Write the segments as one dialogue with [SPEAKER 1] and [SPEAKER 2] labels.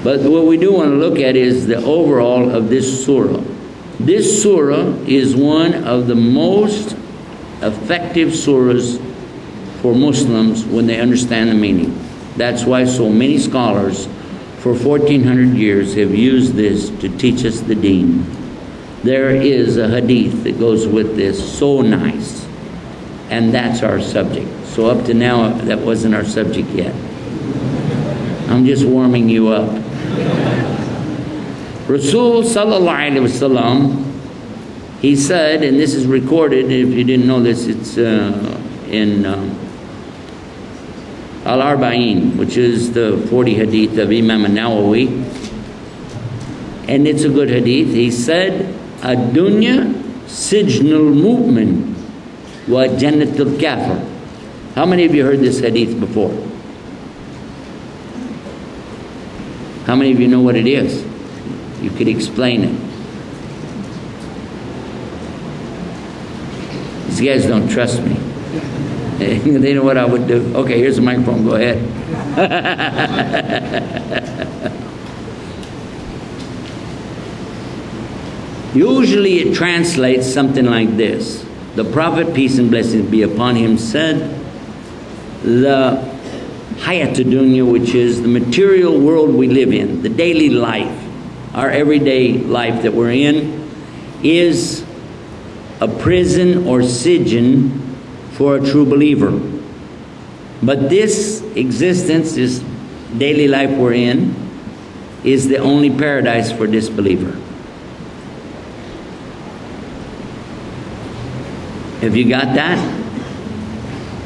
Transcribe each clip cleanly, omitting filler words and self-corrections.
[SPEAKER 1] But what we do want to look at is the overall of this surah. This surah is one of the most effective surahs for Muslims when they understand the meaning. That's why so many scholars for 1400 years have used this to teach us the deen. There is a hadith that goes with this, so nice. And that's our subject. So up to now, that wasn't our subject yet. I'm just warming you up. Rasul sallallahu alaihi wasallam, he said, and this is recorded, if you didn't know this, it's in Al-Arba'in, which is the 40 hadith of Imam Nawawi, and it's a good hadith. He said, "Ad-dunya sijnul mu'min wa jannatul kafir." How many of you heard this hadith before? How many of you know what it is? You could explain it. These guys don't trust me. They know what I would do. Okay, here's the microphone. Go ahead. Usually it translates something like this. The Prophet, peace and blessings be upon him, said, the hayat dunya, which is the material world we live in, the daily life, our everyday life that we're in, is a prison or sijn for a true believer. But this existence, this daily life we're in, is the only paradise for disbeliever. Have you got that?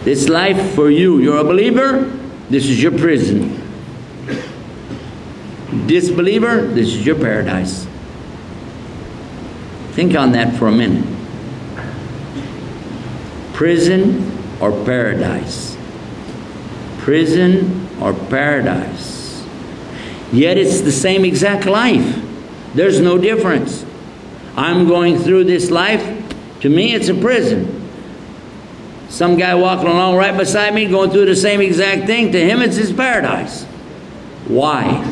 [SPEAKER 1] This life for you, you're a believer, this is your prison. Disbeliever, this is your paradise. Think on that for a minute. Prison or paradise? Prison or paradise? Yet it's the same exact life. There's no difference. I'm going through this life. To me, it's a prison. Some guy walking along right beside me going through the same exact thing. To him, it's his paradise. Why?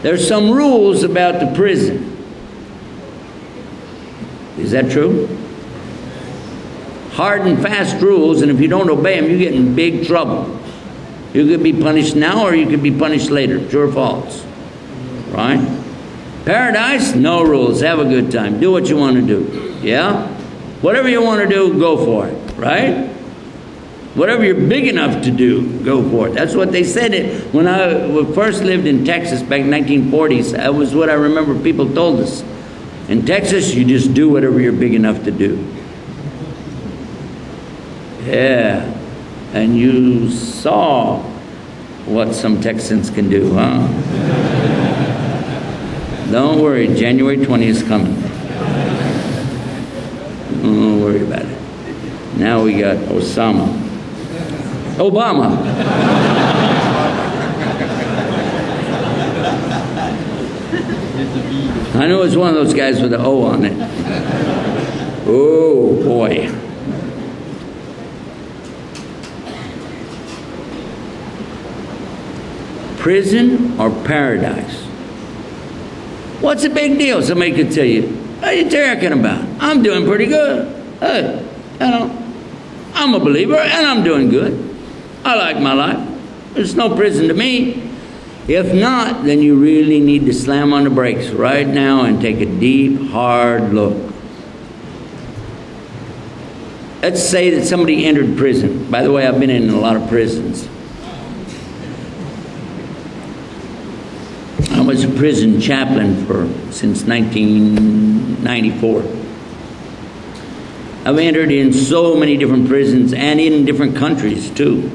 [SPEAKER 1] There's some rules about the prison. Is that true? Hard and fast rules, and if you don't obey them, you get in big trouble. You could be punished now or you could be punished later. True or false? Right? Paradise, no rules. Have a good time. Do what you want to do. Yeah? Whatever you want to do, go for it. Right? Whatever you're big enough to do, go for it. That's what they said. When I first lived in Texas back in the 1940s, that was what I remember people told us. In Texas, you just do whatever you're big enough to do. Yeah. And you saw what some Texans can do, huh? Don't worry, January 20th is coming. Don't worry about it. Now we got Obama. I know it's one of those guys with an O on it. Oh boy. Prison or paradise? What's the big deal? Somebody could tell you, what are you talking about? I'm doing pretty good. Hey, you know, I'm a believer and I'm doing good. I like my life. There's no prison to me. If not, then you really need to slam on the brakes right now and take a deep, hard look. Let's say that somebody entered prison. By the way, I've been in a lot of prisons. I was a prison chaplain since 1994. I've entered in so many different prisons and in different countries too.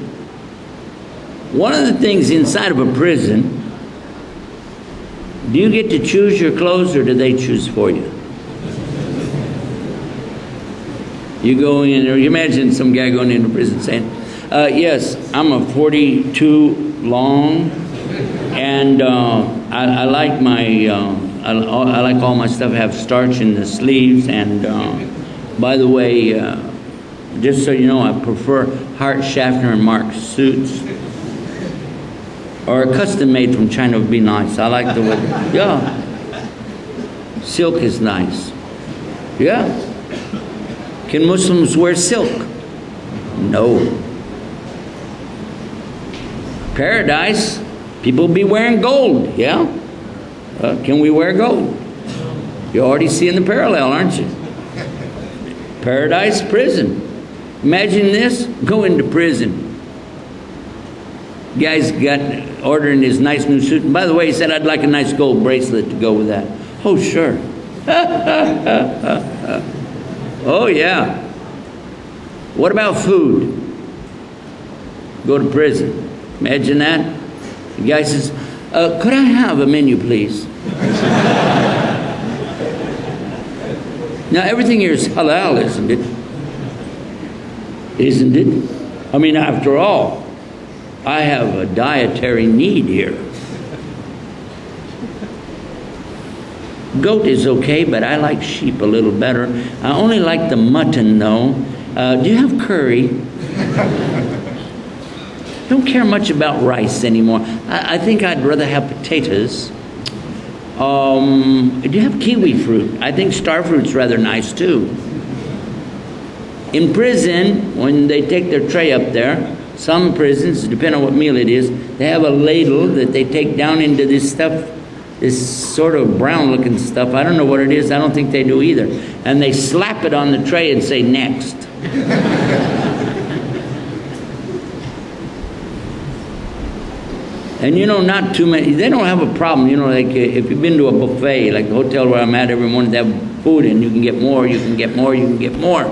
[SPEAKER 1] One of the things inside of a prison, do you get to choose your clothes or do they choose for you? You go in, or you imagine some guy going into prison saying, yes, I'm a 42 long, and I like my, I like all my stuff have starch in the sleeves, and by the way, just so you know, I prefer Hart, Schaffner, and Mark suits. Or a custom made from China would be nice. I like the way, yeah. Silk is nice. Yeah. Can Muslims wear silk? No. Paradise, people be wearing gold, yeah? Can we wear gold? You're already seeing the parallel, aren't you? Paradise, prison. Imagine this, go into prison. Guy's got ordering his nice new suit. And by the way, he said, I'd like a nice gold bracelet to go with that. Oh, sure. Oh, yeah. What about food? Go to prison. Imagine that. The guy says, could I have a menu, please? Now, everything here is halal, isn't it? Isn't it? I mean, after all, I have a dietary need here. Goat is okay, but I like sheep a little better. I only like the mutton, though. Do you have curry? Don't care much about rice anymore. I think I'd rather have potatoes. Do you have kiwi fruit? I think star fruit's rather nice, too. In prison, when they take their tray up there, some prisons, depending on what meal it is, they have a ladle that they take down into this stuff, this sort of brown-looking stuff. I don't know what it is. I don't think they do either. And they slap it on the tray and say, next. And you know, not too many, they don't have a problem. You know, like if you've been to a buffet, like the hotel where I'm at every morning, they have food and you can get more, you can get more, you can get more.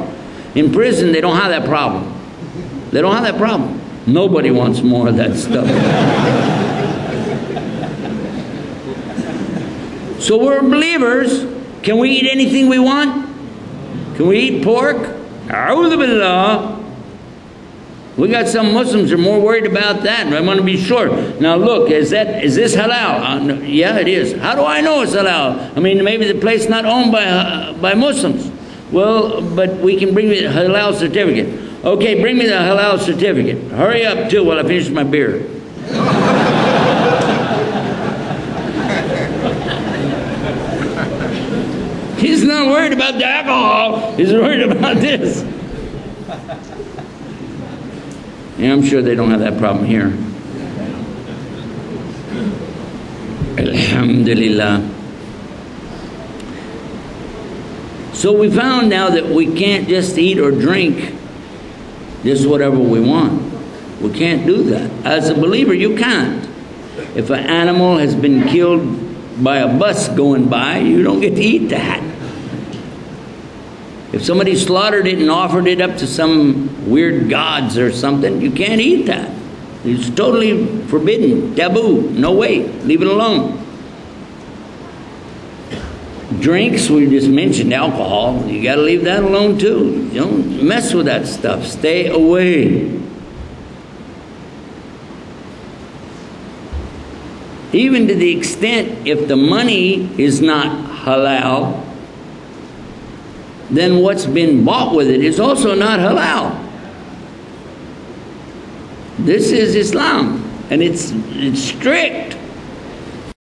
[SPEAKER 1] In prison, they don't have that problem. They don't have that problem. Nobody wants more of that stuff. So we're believers. Can we eat anything we want? Can we eat pork? A'udhu billah. We got some Muslims who are more worried about that. I want to be sure. Now look, is this halal? No, yeah, it is. How do I know it's halal? I mean, maybe the place not owned by Muslims. Well, but we can bring me the halal certificate. Okay, bring me the halal certificate. Hurry up, too, while I finish my beer. He's not worried about the alcohol. He's worried about this. Yeah, I'm sure they don't have that problem here. Alhamdulillah. So we found now that we can't just eat or drink just whatever we want. We can't do that. As a believer, you can't. If an animal has been killed by a bus going by, you don't get to eat that. If somebody slaughtered it and offered it up to some weird gods or something, you can't eat that. It's totally forbidden, taboo, no way, leave it alone. Drinks, we just mentioned alcohol, you got to leave that alone too. You don't mess with that stuff, stay away. Even to the extent if the money is not halal, then what's been bought with it is also not halal. This is Islam, and it's strict.